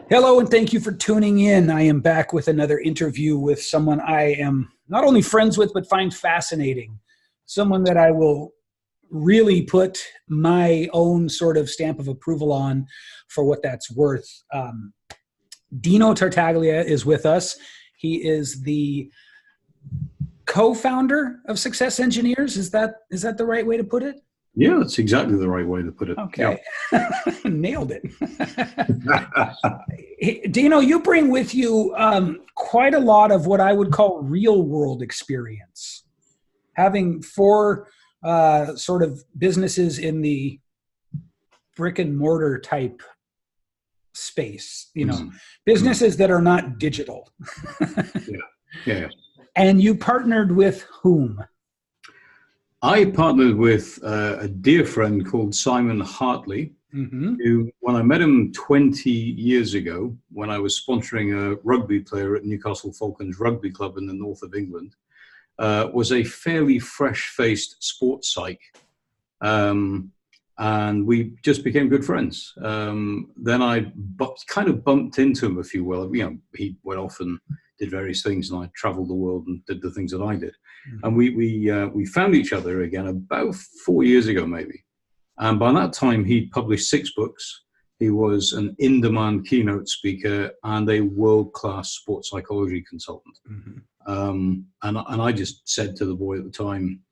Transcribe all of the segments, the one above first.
Hello, and thank you for tuning in. I am back with another interview with someone I am not only friends with, but find fascinating. Someone that I will really put my own sort of stamp of approval on for what that's worth. Dino Tartaglia is with us. He is the co-founder of Success Engineers. Is that the right way to put it? Yeah, that's exactly the right way to put it. Okay. Yeah. Nailed it. Dino, you bring with you quite a lot of what I would call real world experience. Having four sort of businesses in the brick and mortar type space, businesses that are not digital. Yeah. And you partnered with whom? I partnered with a dear friend called Simon Hartley, who, when I met him 20 years ago, when I was sponsoring a rugby player at Newcastle Falcons Rugby Club in the north of England, was a fairly fresh-faced sports psych. And we just became good friends. Then I kind of bumped into him, if you will. He went off and did various things, and I traveled the world and did the things that I did. And we found each other again about 4 years ago, maybe. And by that time, he'd published 6 books. He was an in-demand keynote speaker and a world-class sports psychology consultant. And I just said to the boy at the time,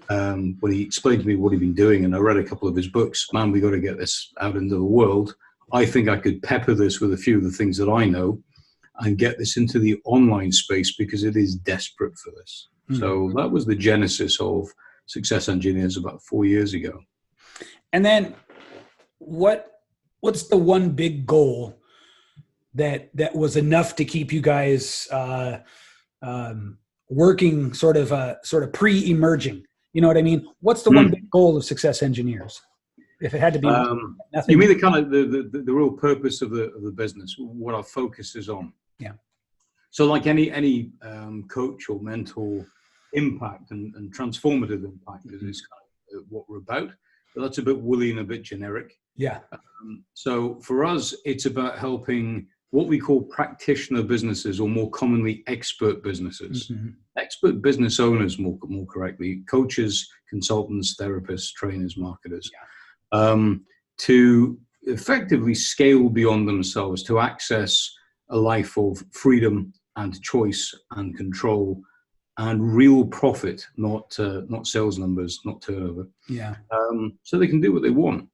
when he explained to me what he'd been doing, and I read a couple of his books, man, we got to get this out into the world. I think I could pepper this with a few of the things that I know and get this into the online space because it is desperate for this. So that was the genesis of Success Engineers about 4 years ago. And then what's the one big goal that was enough to keep you guys working sort of pre-emerging? You know what I mean? What's the one big goal of Success Engineers? If it had to be nothing. You mean the kind of the real purpose of the business, what our focus is on? Yeah. So like any coach or mentor, impact and transformative impact is kind of what we're about. But that's a bit woolly and a bit generic. Yeah. So for us, it's about helping what we call practitioner businesses, or more commonly expert businesses, expert business owners, more correctly, coaches, consultants, therapists, trainers, marketers, to effectively scale beyond themselves, to access a life of freedom and choice and control and real profit, not sales numbers, not turnover. Yeah. So they can do what they want.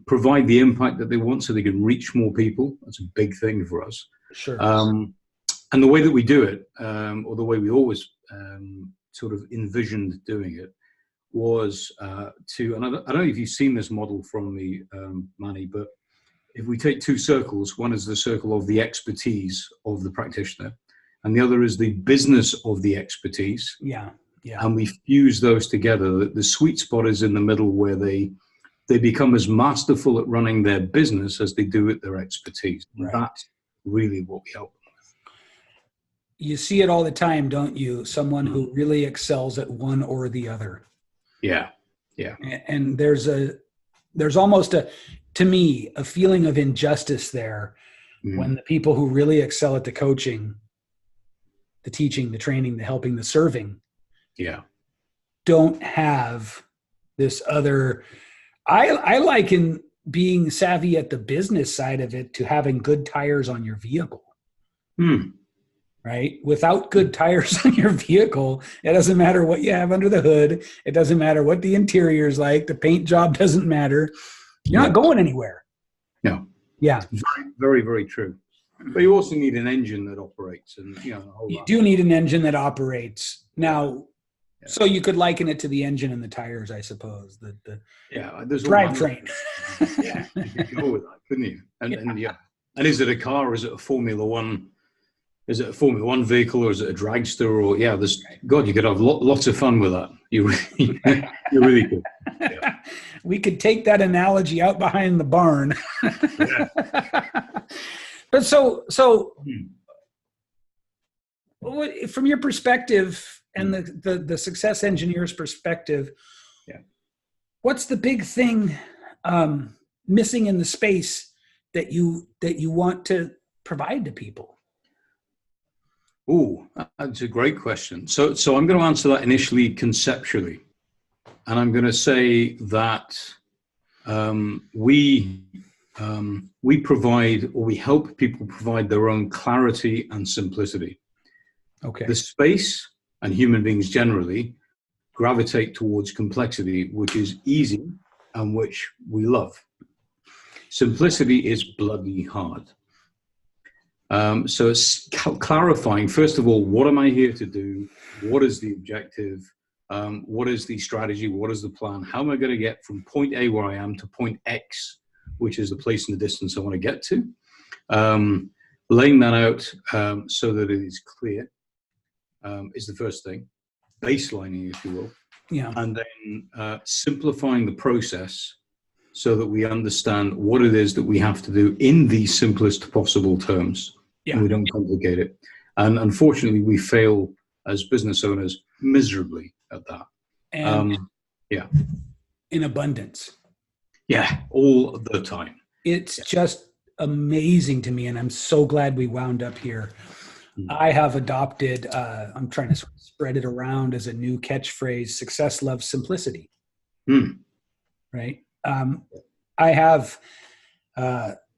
Provide the impact that they want so they can reach more people. That's a big thing for us. Sure. And the way that we do it, or the way we always sort of envisioned doing it, was and I don't know if you've seen this model from me, Manny, but if we take 2 circles, one is the circle of the expertise of the practitioner, and the other is the business of the expertise. Yeah. And we fuse those together. The sweet spot is in the middle, where they become as masterful at running their business as they do at their expertise. Right. That's really what we help them with. You see it all the time, don't you? Someone who really excels at one or the other. Yeah. And there's almost to me, a feeling of injustice there when the people who really excel at the coaching, the teaching, the training, the helping, the serving, don't have this other. I liken being savvy at the business side of it to having good tires on your vehicle. Right? Without good tires on your vehicle, it doesn't matter what you have under the hood. It doesn't matter what the interior is like. The paint job doesn't matter. You're not going anywhere. No. Yeah. Very, very, very true. But you also need an engine that operates, and you do need an engine that operates. Now, so you could liken it to the engine and the tires, I suppose. The drivetrain. Yeah, you could go with that, couldn't you? And is it a car, or is it a Formula One? Is it a Formula One vehicle, or is it a dragster? Or you could have lots of fun with that. You really could. Yeah. We could take that analogy out behind the barn. But so from your perspective and the Success Engineers' perspective, what's the big thing missing in the space that you want to provide to people? Oh, that's a great question. So I'm going to answer that initially conceptually, and I'm going to say that we provide, or we help people provide their own clarity and simplicity. Okay. The space and human beings generally gravitate towards complexity, which is easy and which we love. Simplicity is bloody hard. So it's clarifying, first of all, what am I here to do? What is the objective? What is the strategy? What is the plan? How am I going to get from point A where I am to point X, which is the place in the distance I want to get to? Laying that out so that it is clear is the first thing. Baselining, if you will. Yeah. And then simplifying the process so that we understand what it is that we have to do in the simplest possible terms. Yeah. And we don't complicate it. And unfortunately, we fail as business owners miserably at that. And yeah. In abundance. Yeah, all the time. It's just amazing to me, and I'm so glad we wound up here. I have adopted, I'm trying to spread it around as a new catchphrase, success loves simplicity. Right? I have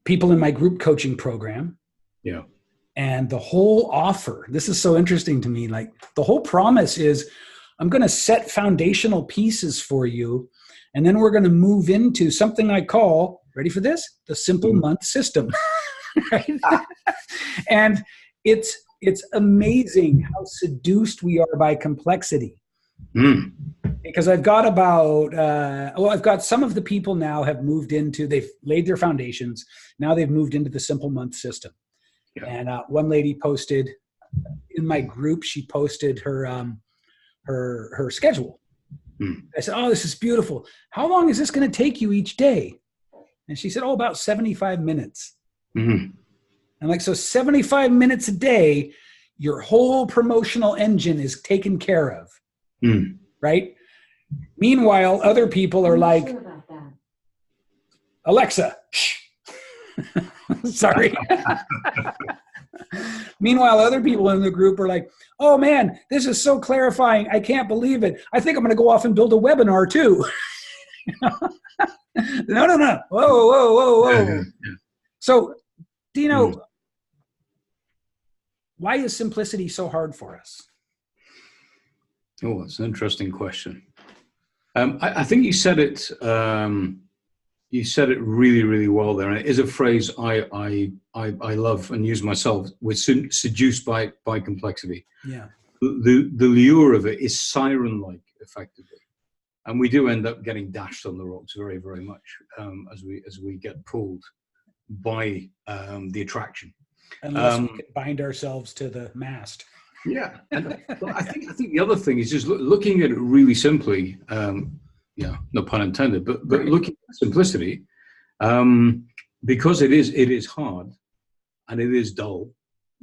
people in my group coaching program. Yeah. And the whole offer, this is so interesting to me, like the whole promise is I'm going to set foundational pieces for you. And then we're going to move into something I call, ready for this? The simple month system. Right? And it's amazing how seduced we are by complexity. Because I've got I've got some of the people now have moved into, they've laid their foundations. Now they've moved into the simple month system. Yeah. And one lady posted in my group, she posted her schedule. I said, oh, this is beautiful. How long is this going to take you each day? And she said, oh, about 75 minutes. And like, so 75 minutes a day, your whole promotional engine is taken care of. Right? Meanwhile, other people are like, sure about that. Alexa, shh. Sorry. Meanwhile, other people in the group are like, oh man, this is so clarifying. I can't believe it. I think I'm going to go off and build a webinar too. No. Whoa. So, Dino, why is simplicity so hard for us? Oh, that's an interesting question. I think you said it. You said it really, really well there. And it is a phrase I love and use myself. We're seduced by complexity. Yeah. The lure of it is siren-like, effectively, and we do end up getting dashed on the rocks very, very much as we get pulled by the attraction. Unless we can bind ourselves to the mast. Yeah, and I think the other thing is just looking at it really simply. Yeah, no pun intended, but looking at simplicity, because it is hard, and it is dull,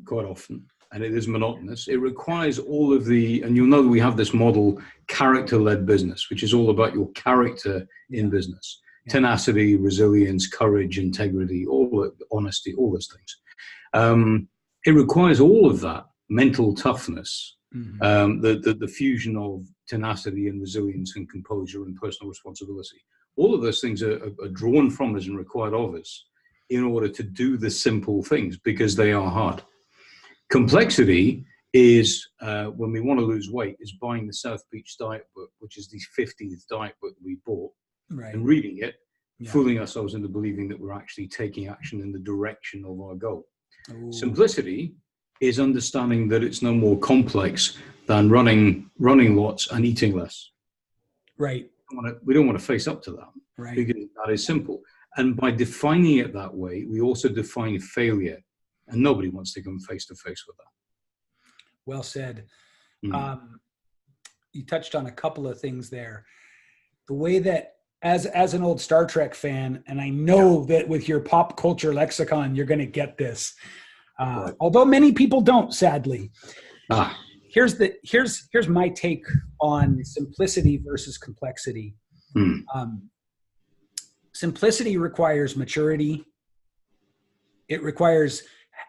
quite often, and it is monotonous. It requires all of the, and you'll know that we have this model, character-led business, which is all about your character in business, tenacity, resilience, courage, integrity, honesty, all those things. It requires all of that mental toughness. The fusion of tenacity and resilience and composure and personal responsibility. All of those things are drawn from us and required of us in order to do the simple things because they are hard. Complexity is, when we want to lose weight, is buying the South Beach diet book, which is the 50th diet book we bought, and reading it, fooling ourselves into believing that we're actually taking action in the direction of our goal. Ooh. Simplicity is understanding that it's no more complex than running lots and eating less. Right. We don't want to face up to that. Right. Because that is simple. And by defining it that way, we also define failure. And nobody wants to come face to face with that. Well said. You touched on a couple of things there. The way that, as an old Star Trek fan, and I know that with your pop culture lexicon, you're going to get this. Right. Although many people don't, sadly. Here's my take on simplicity versus complexity. Simplicity requires maturity It requires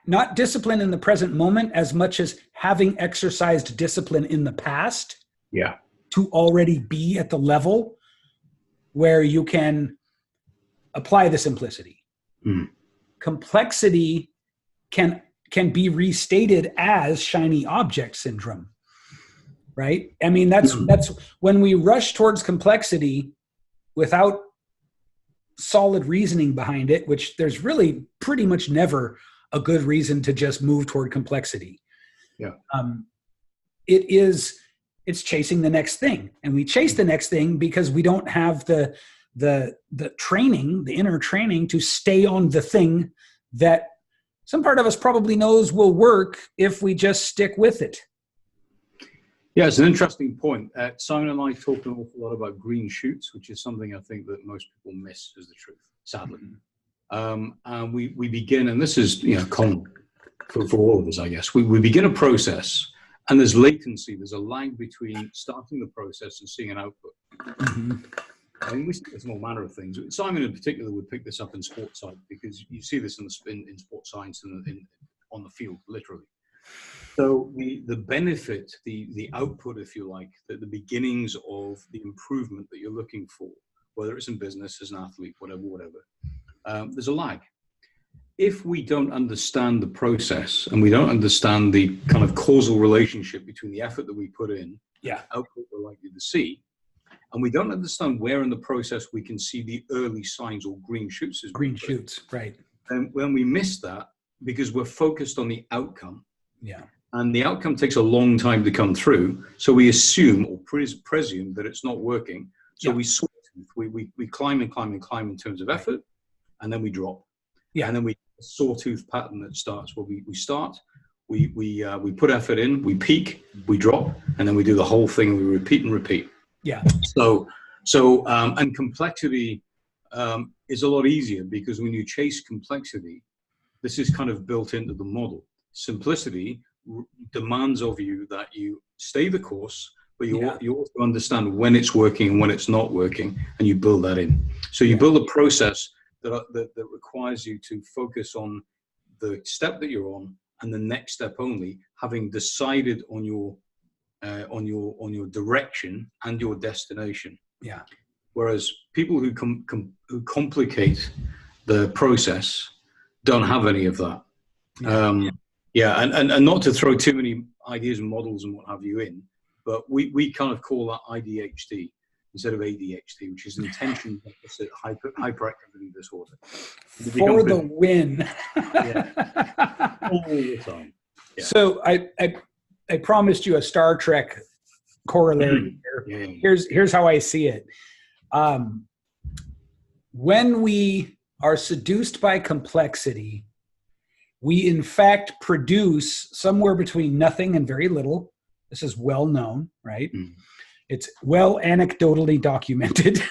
not discipline in the present moment as much as having exercised discipline in the past. Yeah. To already be at the level where you can apply the simplicity. Complexity can be restated as shiny object syndrome, right? I mean, that's when we rush towards complexity without solid reasoning behind it, which there's really pretty much never a good reason to just move toward complexity. Yeah. It's chasing the next thing, and we chase the next thing because we don't have the training, the inner training to stay on the thing that some part of us probably knows will work if we just stick with it. Yeah, it's an interesting point. Simon and I talk an awful lot about green shoots, which is something I think that most people miss, is the truth, sadly. And we begin, and this is common for all of us, I guess. We begin a process, and there's latency. There's a lag between starting the process and seeing an output. I mean, we see this in all manner of things. Simon in particular would pick this up in sports science, because you see this in sports science and on the field, literally. So the benefit, the output, if you like, the beginnings of the improvement that you're looking for, whether it's in business, as an athlete, whatever, there's a lag. If we don't understand the process and we don't understand the kind of causal relationship between the effort that we put in, output we're likely to see, and we don't understand where in the process we can see the early signs or green shoots. Green shoots, right. And when we miss that, because we're focused on the outcome, and the outcome takes a long time to come through, so we assume or presume that it's not working. So we climb and climb and climb in terms of effort, and then we drop. And then we sawtooth pattern that starts where we start, we put effort in, we peak, we drop, and then we do the whole thing, and we repeat and repeat. So and complexity is a lot easier, because when you chase complexity, this is kind of built into the model. Simplicity demands of you that you stay the course, but you also understand when it's working and when it's not working, and you build that in. So you build a process that requires you to focus on the step that you're on and the next step only, having decided on your direction and your destination. Whereas people who complicate the process don't have any of that. And not to throw too many ideas and models and what have you in, but we kind of call that IDHD instead of ADHD, which is attention deficit hyperactivity disorder. For the win. All the time. So I promised you a Star Trek corollary here. Here's how I see it. When we are seduced by complexity, we in fact produce somewhere between nothing and very little. This is well known, right? It's well anecdotally documented.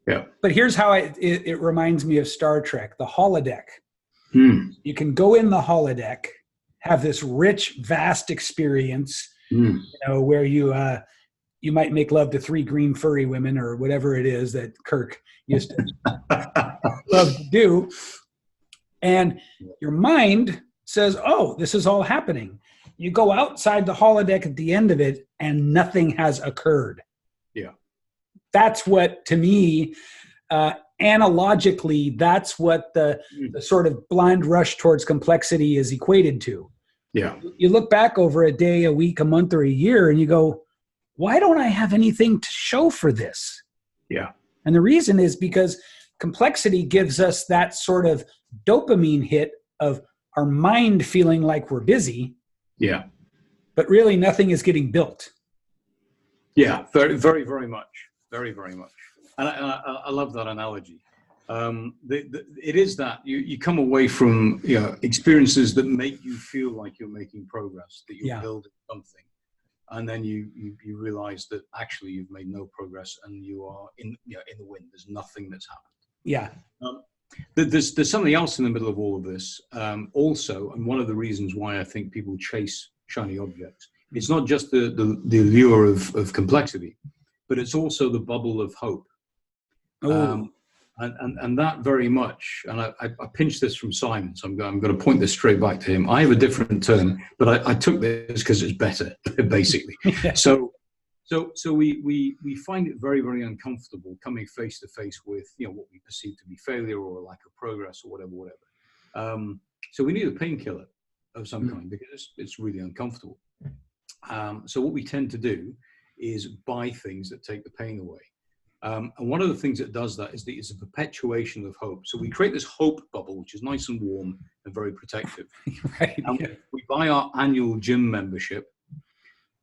But here's how it reminds me of Star Trek, the holodeck. You can go in the holodeck, have this rich, vast experience, where you might make love to 3 green furry women or whatever it is that Kirk used to love to do. And your mind says, oh, this is all happening. You go outside the holodeck at the end of it, and nothing has occurred. That's what, to me, analogically, that's what the sort of blind rush towards complexity is equated to. You look back over a day, a week, a month, or a year, and you go, why don't I have anything to show for this? And the reason is because complexity gives us that sort of dopamine hit of our mind feeling like we're busy. But really nothing is getting built. Very, very, very much. Very, very much. And I love that analogy. It is that you come away from experiences that make you feel like you're making progress, that you're building something, and then you realize that actually you've made no progress, and you are in the wind. There's nothing that's happened. There's something else in the middle of all of this also, and one of the reasons why I think people chase shiny objects, it's not just the allure of complexity, but it's also the bubble of hope. And that very much, and I pinched this from Simon, so I'm going to point this straight back to him. I have a different term, but I took this because it's better, basically. Yeah. So we find it very, very uncomfortable coming face to face with, what we perceive to be failure or a lack of progress or whatever. So we need a painkiller of some kind because it's really uncomfortable. So what we tend to do is buy things that take the pain away. And one of the things that does that is that it's a perpetuation of hope. So we create this hope bubble, which is nice and warm and very protective. Right, and yeah. we buy our annual gym membership,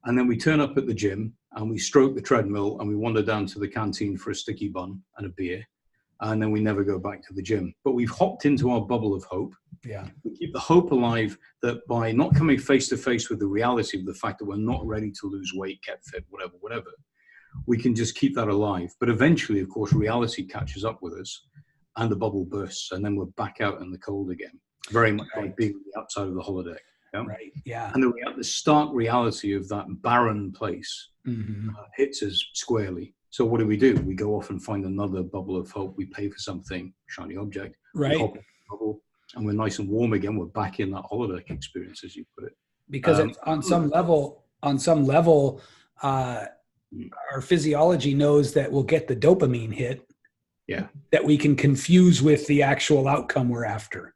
and then we turn up at the gym and we stroke the treadmill and we wander down to the canteen for a sticky bun and a beer. And then we never go back to the gym. But we've hopped into our bubble of hope. Yeah. We keep the hope alive that by not coming face to face with the reality of the fact that we're not ready to lose weight, get fit, whatever, we can just keep that alive. But eventually, of course, reality catches up with us and the bubble bursts, and then we're back out in the cold again. Very much like being on the outside of the holodeck. Yeah? Right, yeah. And the stark reality of that barren place hits us squarely. So what do? We go off and find another bubble of hope. We pay for something, shiny object. Right. We hop in the bubble, and we're nice and warm again. We're back in that holodeck experience, as you put it. Because it's on some level, our physiology knows that we'll get the dopamine hit. Yeah. That we can confuse with the actual outcome we're after.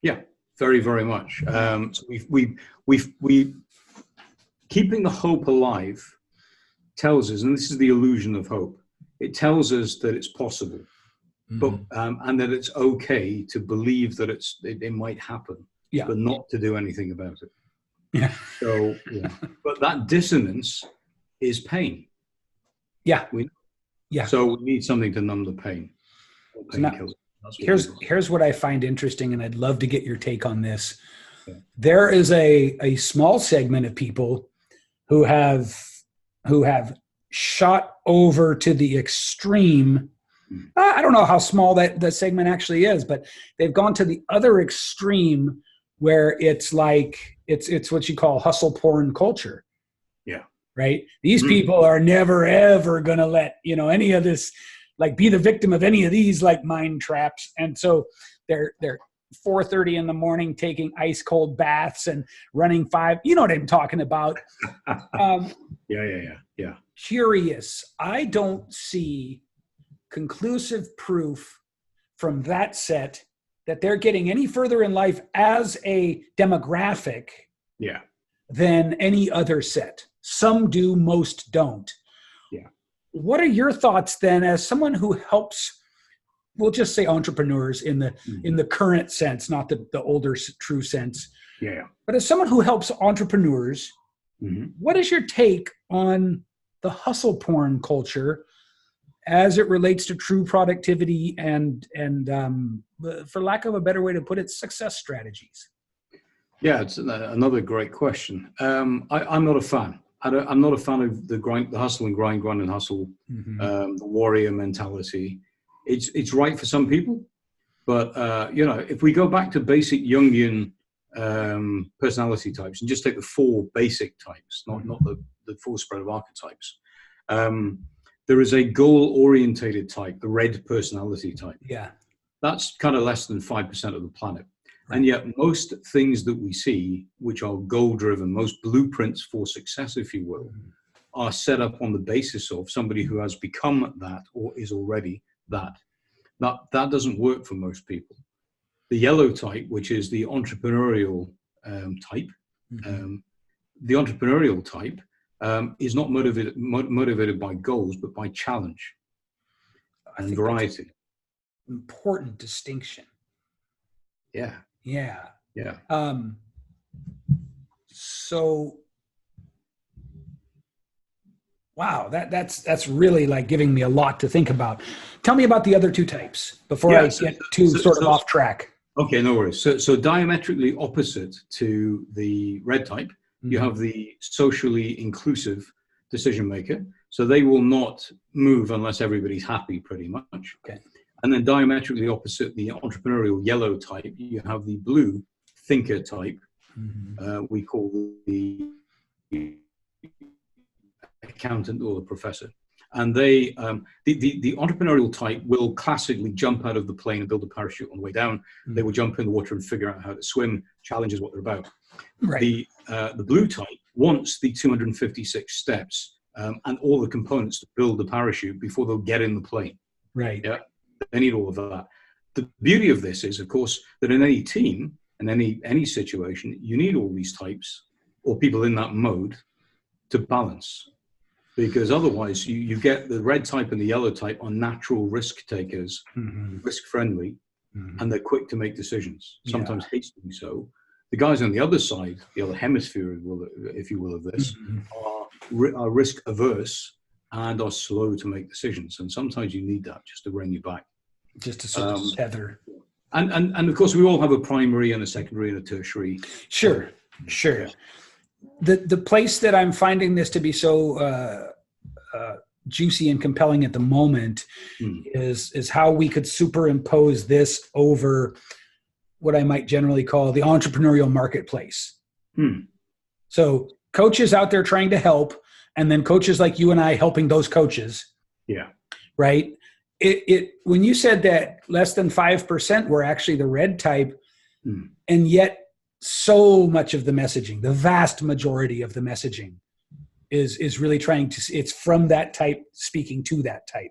Yeah, very, very much. So we keeping the hope alive tells us, and this is the illusion of hope, it tells us that it's possible, but and that it's okay to believe that it might happen, but not to do anything about it. Yeah. So, but that dissonance is pain. Yeah. So we need something to numb the pain. So now, here's what I find interesting, and I'd love to get your take on this. Yeah. There is a small segment of people who have shot over to the extreme. I don't know how small that segment actually is, but they've gone to the other extreme where it's like it's what you call hustle porn culture. Yeah. Right? These people are never ever going to let, any of this, like, be the victim of any of these like mind traps. And so they're 4:30 in the morning taking ice cold baths and running 5. You know what I'm talking about. Yeah. Curious. I don't see conclusive proof from that set that they're getting any further in life as a demographic than any other set. Some do, most don't. Yeah. What are your thoughts then, as someone who helps, we'll just say entrepreneurs in the current sense, not the older true sense. Yeah. But as someone who helps entrepreneurs, what is your take on the hustle porn culture as it relates to true productivity and for lack of a better way to put it, success strategies? Yeah, it's another great question. I'm not a fan. I'm not a fan of the hustle and grind and hustle, the warrior mentality. It's right for some people, but if we go back to basic Jungian personality types and just take the 4 basic types, not the full spread of archetypes. There is a goal-orientated type, the red personality type. Yeah, that's kind of less than 5% of the planet. Right. And yet most things that we see, which are goal-driven, most blueprints for success, if you will, are set up on the basis of somebody who has become that or is already that. That doesn't work for most people. The yellow type, which is the entrepreneurial type, the entrepreneurial type is not motivated by goals, but by challenge and variety. Important distinction. Yeah. So, wow, that's really like giving me a lot to think about. Tell me about the other 2 types before I get too off track. Okay, no worries. So diametrically opposite to the red type, you have the socially inclusive decision maker. So they will not move unless everybody's happy, pretty much. Okay. And then diametrically opposite the entrepreneurial yellow type, you have the blue thinker type. We call the accountant or the professor. And they, the entrepreneurial type will classically jump out of the plane and build a parachute on the way down. They will jump in the water and figure out how to swim. Challenge is what they're about. Right. The blue type wants the 256 steps and all the components to build the parachute before they'll get in the plane. Right. Yeah, they need all of that. The beauty of this is, of course, that in any team and any situation, you need all these types or people in that mode to balance. Because otherwise, you get the red type and the yellow type are natural risk takers, risk friendly, and they're quick to make decisions, sometimes hastily so. The guys on the other side, the other hemisphere, if you will, of this, are risk averse and are slow to make decisions. And sometimes you need that just to rein you back. Just to sort of tether. And of course, we all have a primary and a secondary and a tertiary. Sure. The place that I'm finding this to be so juicy and compelling at the moment is how we could superimpose this over what I might generally call the entrepreneurial marketplace. So coaches out there trying to help, and then coaches like you and I helping those coaches. Yeah. Right. When you said that less than 5% were actually the red type, and yet so much of the messaging, the vast majority of the messaging is really trying to, it's from that type speaking to that type.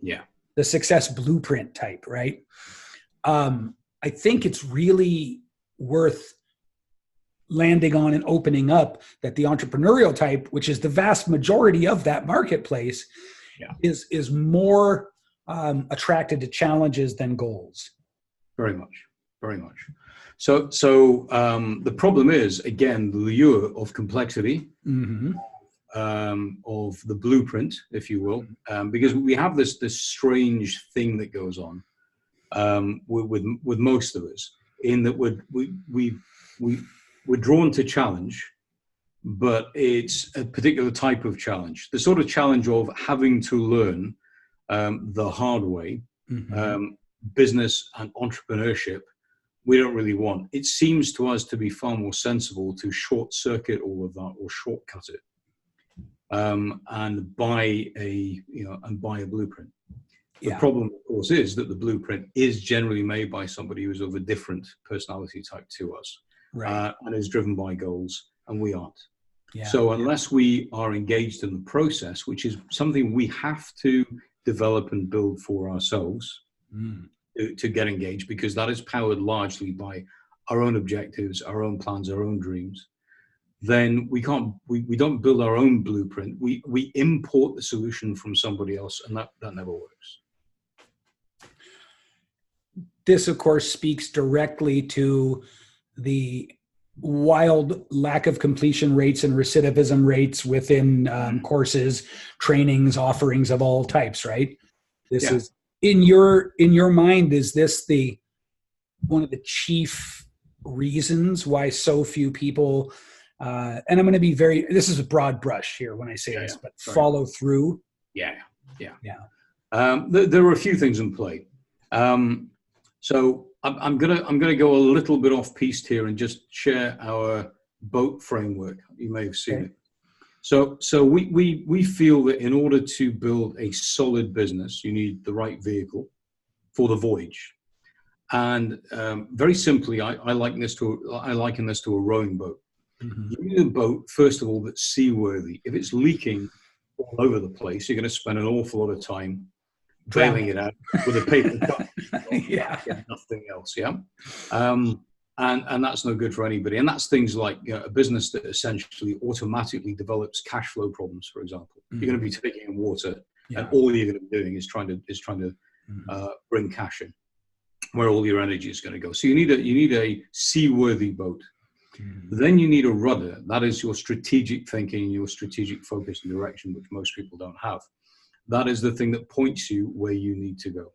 Yeah. The success blueprint type, right? I think it's really worth landing on and opening up that the entrepreneurial type, which is the vast majority of that marketplace, is more attracted to challenges than goals. Very much. So the problem is, again, the lure of complexity, of the blueprint, if you will, because we have this strange thing that goes on with most of us, in that we're drawn to challenge, but it's a particular type of challenge, the sort of challenge of having to learn the hard way. Business and entrepreneurship we don't really want. It seems to us to be far more sensible to short circuit all of that or shortcut it, and buy a blueprint. The problem, of course, is that the blueprint is generally made by somebody who's of a different personality type to us, and is driven by goals, and we aren't. So unless we are engaged in the process, which is something we have to develop and build for ourselves, to get engaged, because that is powered largely by our own objectives, our own plans, our own dreams, then we don't build our own blueprint. We import the solution from somebody else, and that never works. This, of course, speaks directly to the wild lack of completion rates and recidivism rates within courses, trainings, offerings of all types, right? This is in your mind, is this one of the chief reasons why so few people, and I'm going to be this is a broad brush here when I say this, but follow through? There are a few things in play. So I'm gonna go a little bit off piste here and just share our boat framework. You may have seen it. So we feel that in order to build a solid business, you need the right vehicle for the voyage. And very simply, I liken this to a rowing boat. You need a boat, first of all, that's seaworthy. If it's leaking all over the place, you're going to spend an awful lot of time bailing it out with a paper cup. Nothing else. And that's no good for anybody. And that's things like a business that essentially automatically develops cash flow problems, for example. You're going to be taking in water, and all you're going to be doing is trying to bring cash in, where all your energy is going to go. So you need a seaworthy boat. Then you need a rudder. That is your strategic thinking, your strategic focus and direction, which most people don't have. That is the thing that points you where you need to go.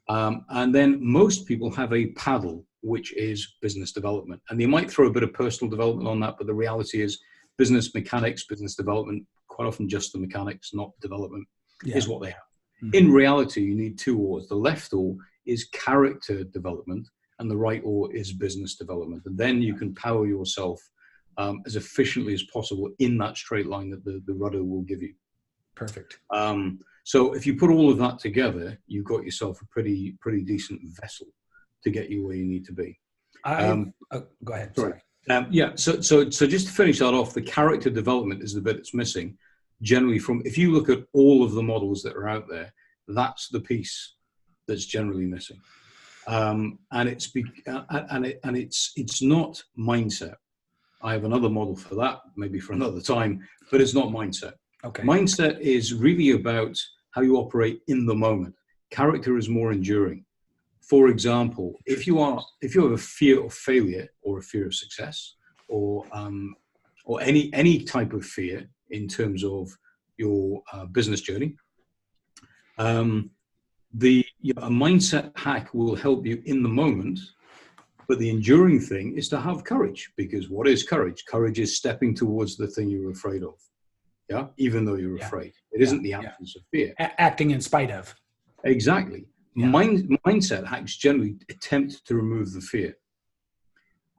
And then most people have a paddle, which is business development. And they might throw a bit of personal development on that, but the reality is business mechanics, business development, quite often just the mechanics, not development, is what they have. In reality, you need two oars. The left oar is character development, and the right oar is business development. And then you can power yourself as efficiently as possible in that straight line that the rudder will give you. Perfect. So if you put all of that together, you've got yourself a pretty decent vessel to get you where you need to be. Go ahead. Sorry. So just to finish that off, the character development is the bit that's missing. Generally, if you look at all of the models that are out there, that's the piece that's generally missing. And it's not mindset. I have another model for that, maybe for another time, but it's not mindset. Okay. Mindset is really about how you operate in the moment. Character is more enduring. For example, if you have a fear of failure or a fear of success, or any type of fear in terms of your business journey, a mindset hack will help you in the moment. But the enduring thing is to have courage, because what is courage? Courage is stepping towards the thing you're afraid of. Yeah, even though you're afraid, it isn't the absence of fear. Acting in spite of. Exactly. Yeah. Mindset hacks generally attempt to remove the fear.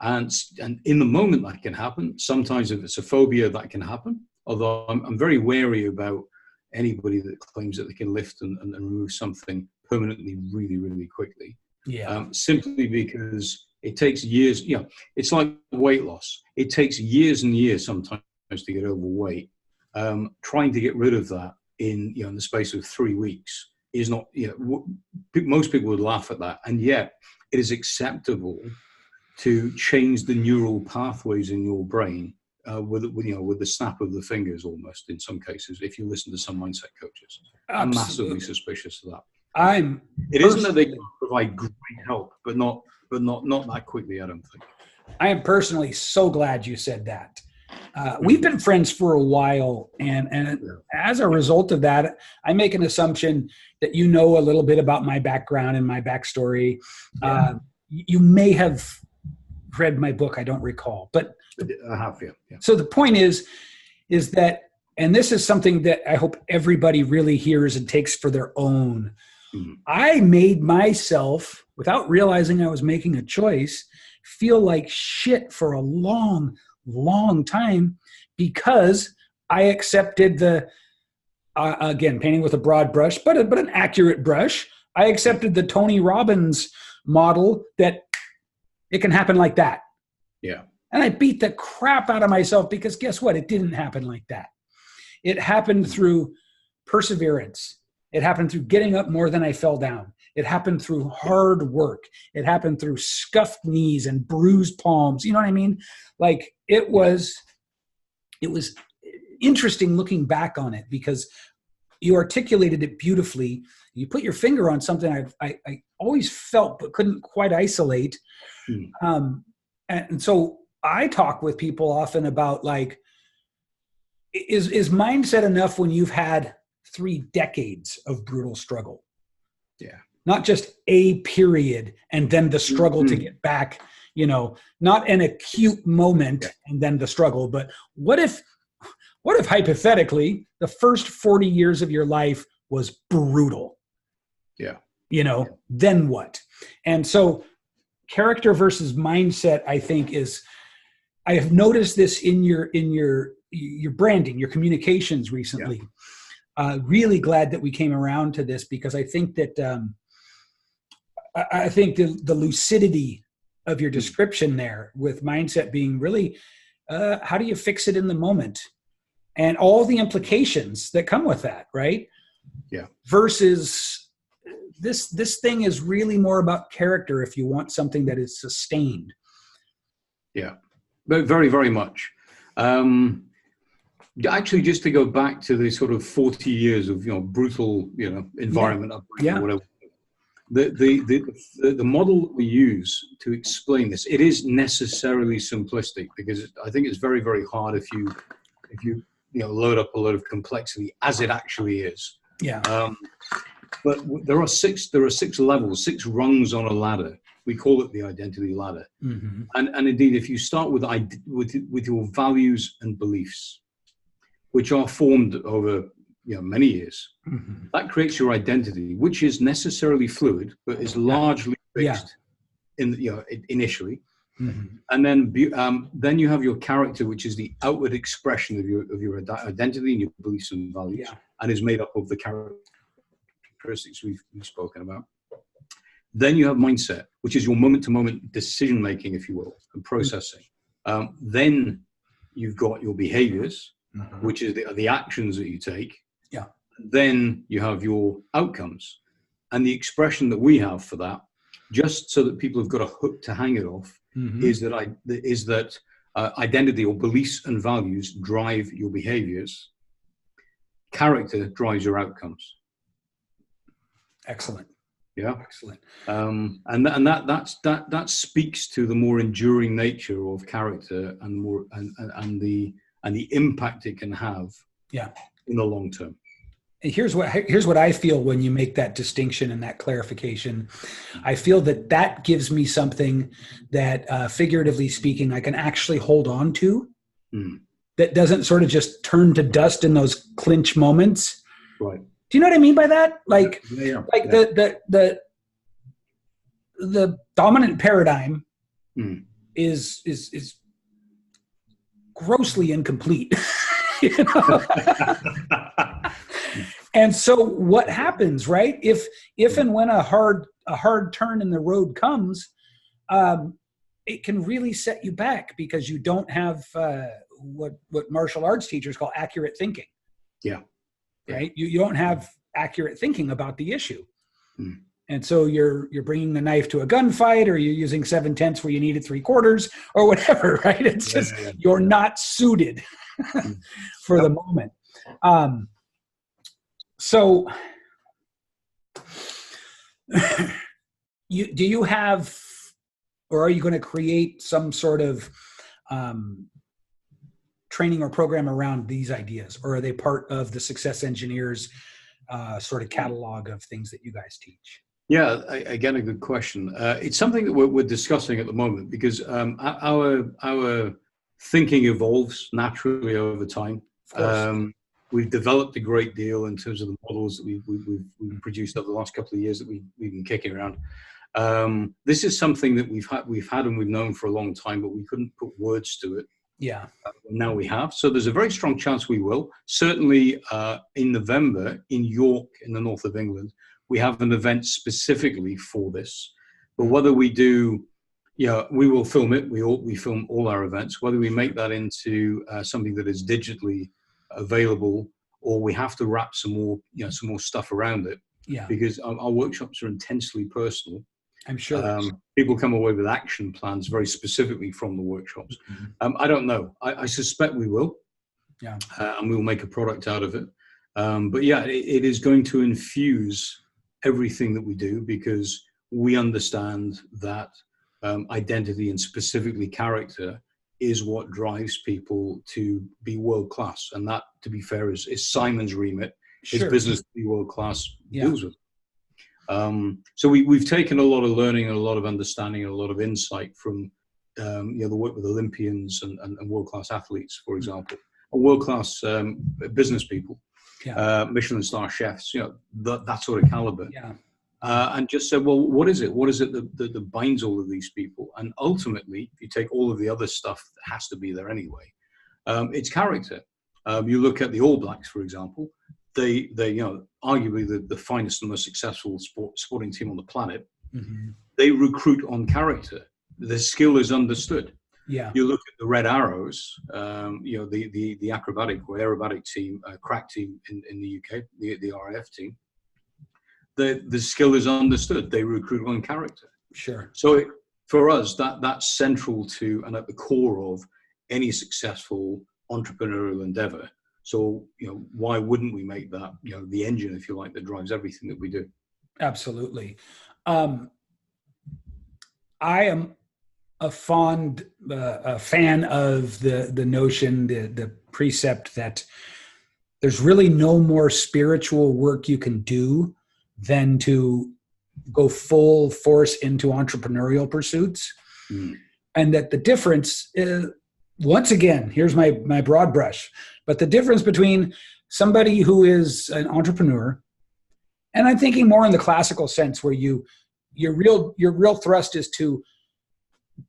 And in the moment that can happen. Sometimes if it's a phobia, that can happen. Although I'm very wary about anybody that claims that they can lift and remove something permanently really, really quickly. Yeah. Simply because it takes years. It's like weight loss. It takes years and years sometimes to get overweight. Trying to get rid of that in the space of 3 weeks is not, most people would laugh at that. And yet it is acceptable to change the neural pathways in your brain with the snap of the fingers, almost in some cases, if you listen to some mindset coaches. I'm massively suspicious of that. It isn't that they can provide great help, but not that quickly, I don't think. I am personally so glad you said that. We've been friends for a while, and as a result of that, I make an assumption that you know a little bit about my background and my backstory. Yeah. You may have read my book, I don't recall, but I have. Yeah. So the point is that, and this is something that I hope everybody really hears and takes for their own. Mm-hmm. I made myself, without realizing I was making a choice, feel like shit for a long time because I accepted again, painting with a broad brush, but an accurate brush. I accepted the Tony Robbins model that it can happen like that. Yeah. And I beat the crap out of myself because guess what? It didn't happen like that. It happened through perseverance. It happened through getting up more than I fell down. It happened through hard work. It happened through scuffed knees and bruised palms. You know what I mean? Like it was interesting looking back on it because you articulated it beautifully. You put your finger on something I always felt but couldn't quite isolate. And so I talk with people often about like, is mindset enough when you've had 3 decades of brutal struggle? Yeah. Not just a period and then the struggle to get back, not an acute moment and then the struggle, but what if hypothetically the first 40 years of your life was brutal? Yeah. Then what? And so character versus mindset, I think I have noticed this in your branding, your communications recently. Yeah. Really glad that we came around to this because I think that the lucidity of your description there with mindset being really, how do you fix it in the moment? And all the implications that come with that, right? Yeah. Versus this thing is really more about character if you want something that is sustained. Yeah, but very, very much. Actually, just to go back to the sort of 40 years of brutal environment, whatever. The model that we use to explain this, it is necessarily simplistic because I think it's very, very hard if you load up a lot of complexity as it actually is. Yeah. But there are 6 levels, 6 rungs on a ladder. We call it the identity ladder. Mm-hmm. And indeed, if you start with your values and beliefs, which are formed over many years, mm-hmm. that creates your identity, which is necessarily fluid, but is largely fixed initially. Mm-hmm. And then you have your character, which is the outward expression of your identity and your beliefs and values. Yeah. and is made up of the characteristics we've spoken about. Then you have mindset, which is your moment-to-moment decision-making, if you will, and processing. Then you've got your behaviors, which is the actions that you take. Yeah. Then you have your outcomes. And the expression that we have for that, just so that people have got a hook to hang it off, is that identity or beliefs and values drive your behaviors. Character drives your outcomes. Excellent. Yeah, excellent. And that speaks to the more enduring nature of character and the impact it can have. Yeah. In the long term. And here's what I feel when you make that distinction and that clarification. I feel that gives me something that, figuratively speaking, I can actually hold on to. That doesn't sort of just turn to dust in those clinch moments. Right. Do you know what I mean by that? Like, the dominant paradigm is grossly incomplete. You know? And so what happens, right? If and when a hard turn in the road comes, it can really set you back because you don't have what martial arts teachers call accurate thinking. Yeah. Right? You don't have accurate thinking about the issue. And so you're bringing the knife to a gunfight, or you're using 7/10 where you needed 3/4 or whatever, right? It's just, you're not suited for the moment. So do you have, or are you going to create some sort of training or program around these ideas, or are they part of the Success Engineers sort of catalog of things that you guys teach? Yeah, again, a good question. It's something that we're discussing at the moment because our thinking evolves naturally over time. We've developed a great deal in terms of the models that we've produced over the last couple of years that we've been kicking around. This is something that we've had and we've known for a long time, but we couldn't put words to it. Yeah. Now we have. So there's a very strong chance we will. Certainly in November in York, in the north of England, we have an event specifically for this. But whether we do, we will film it. We film all our events. Whether we make that into something that is digitally available, or we have to wrap some more stuff around it. Yeah. Because our workshops are intensely personal. I'm sure. People come away with action plans very specifically from the workshops. I don't know. I suspect we will. Yeah. And we will make a product out of it. But yeah, it is going to infuse everything that we do because we understand that identity and specifically character is what drives people to be world class. And that, to be fair, is Simon's remit. His business to be world class deals with. So we've taken a lot of learning and a lot of understanding and a lot of insight from the work with Olympians and world-class athletes, for example, and world-class business people, Michelin star chefs, that sort of caliber. Yeah. And just said, well, what is it? What is it that binds all of these people? And ultimately, if you take all of the other stuff that has to be there anyway, it's character. You look at the All Blacks, for example. They arguably the finest and most successful sporting team on the planet. They recruit on character. The skill is understood. Yeah. You look at the Red Arrows, the acrobatic or aerobatic team, crack team in the UK, the RAF team. The skill is understood. They recruit on character. Sure. So for us, that's central to and at the core of any successful entrepreneurial endeavor. So, why wouldn't we make that, the engine, if you like, that drives everything that we do? Absolutely. I am a fan of the notion, the precept that there's really no more spiritual work you can do than to go full force into entrepreneurial pursuits. And that the difference is, once again, here's my broad brush, but the difference between somebody who is an entrepreneur, and I'm thinking more in the classical sense where your real thrust is to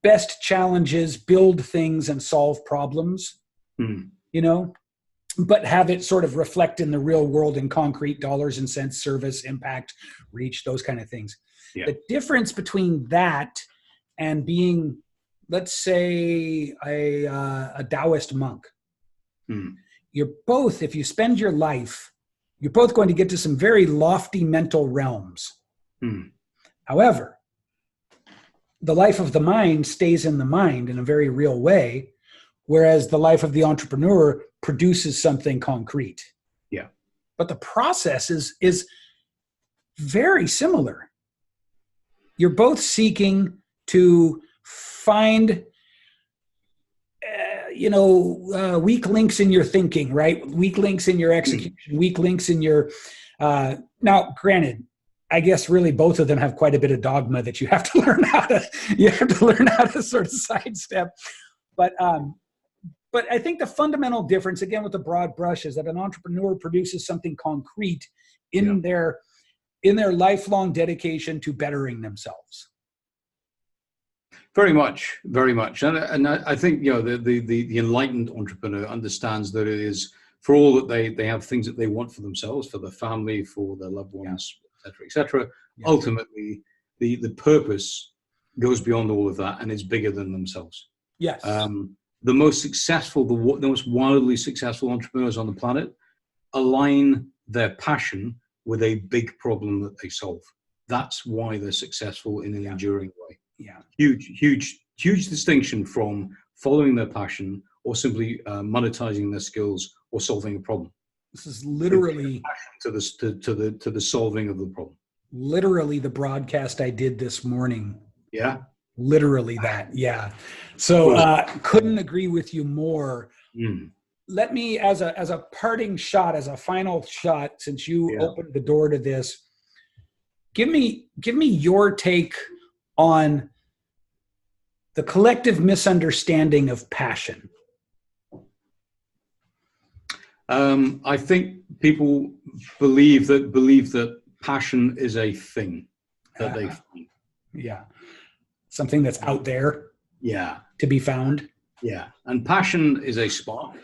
best challenges, build things, and solve problems, but have it sort of reflect in the real world in concrete dollars and cents, service, impact, reach, those kind of things. Yeah. The difference between that and being, let's say, a Taoist monk, you're both, if you spend your life, you're both going to get to some very lofty mental realms. However, the life of the mind stays in the mind in a very real way, whereas the life of the entrepreneur produces something concrete. Yeah. But the process is very similar. You're both seeking to find, weak links in your thinking, right? Weak links in your execution, weak links in your, now granted, I guess really both of them have quite a bit of dogma that you have to learn how to sort of sidestep. But I think the fundamental difference, again, with the broad brush, is that an entrepreneur produces something concrete in their lifelong dedication to bettering themselves. Very much, very much. And I think, the enlightened entrepreneur understands that it is, for all that they have things that they want for themselves, for their family, for their loved ones, et cetera. Ultimately, the purpose goes beyond all of that and is bigger than themselves. Yes. The most successful, the most wildly successful entrepreneurs on the planet align their passion with a big problem that they solve. That's why they're successful in an enduring way. Yeah. Huge distinction from following their passion or simply monetizing their skills or solving a problem. This is literally to the solving of the problem. Literally the broadcast I did this morning. Yeah. Literally that. Yeah. So couldn't agree with you more. Let me, as a parting shot, as a final shot, since you opened the door to this, give me your take on the collective misunderstanding of passion. I think people believe that passion is a thing that they find. Yeah. Something that's out there. Yeah. To be found. Yeah. And passion is a spark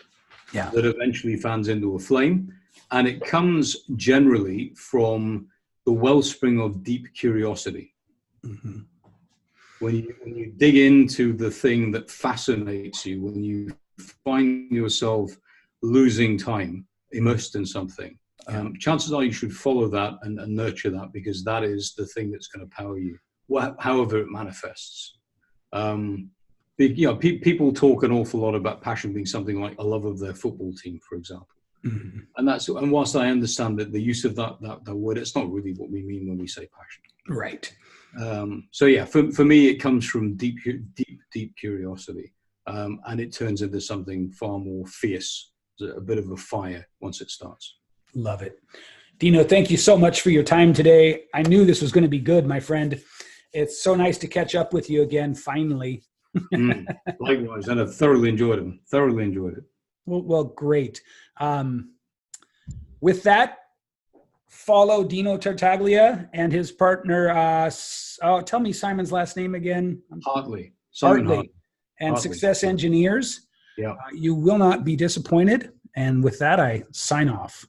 that eventually fans into a flame. And it comes generally from the wellspring of deep curiosity. Mm-hmm. When you dig into the thing that fascinates you, when you find yourself losing time, immersed in something, chances are you should follow that and nurture that, because that is the thing that's going to power you, however it manifests. People talk an awful lot about passion being something like a love of their football team, for example. Mm-hmm. And whilst I understand that the use of that word, it's not really what we mean when we say passion. Right. For me, it comes from deep curiosity, and it turns into something far more fierce, a bit of a fire once it starts. Love it. Dino, thank you so much for your time today. I knew this was going to be good, my friend. It's so nice to catch up with you again, finally. Likewise, and I've thoroughly enjoyed it. Well, great. With that, follow Dino Tartaglia and his partner. Tell me Simon's last name again. Hartley. And Hartley. Success Engineers. Yeah. You will not be disappointed. And with that, I sign off.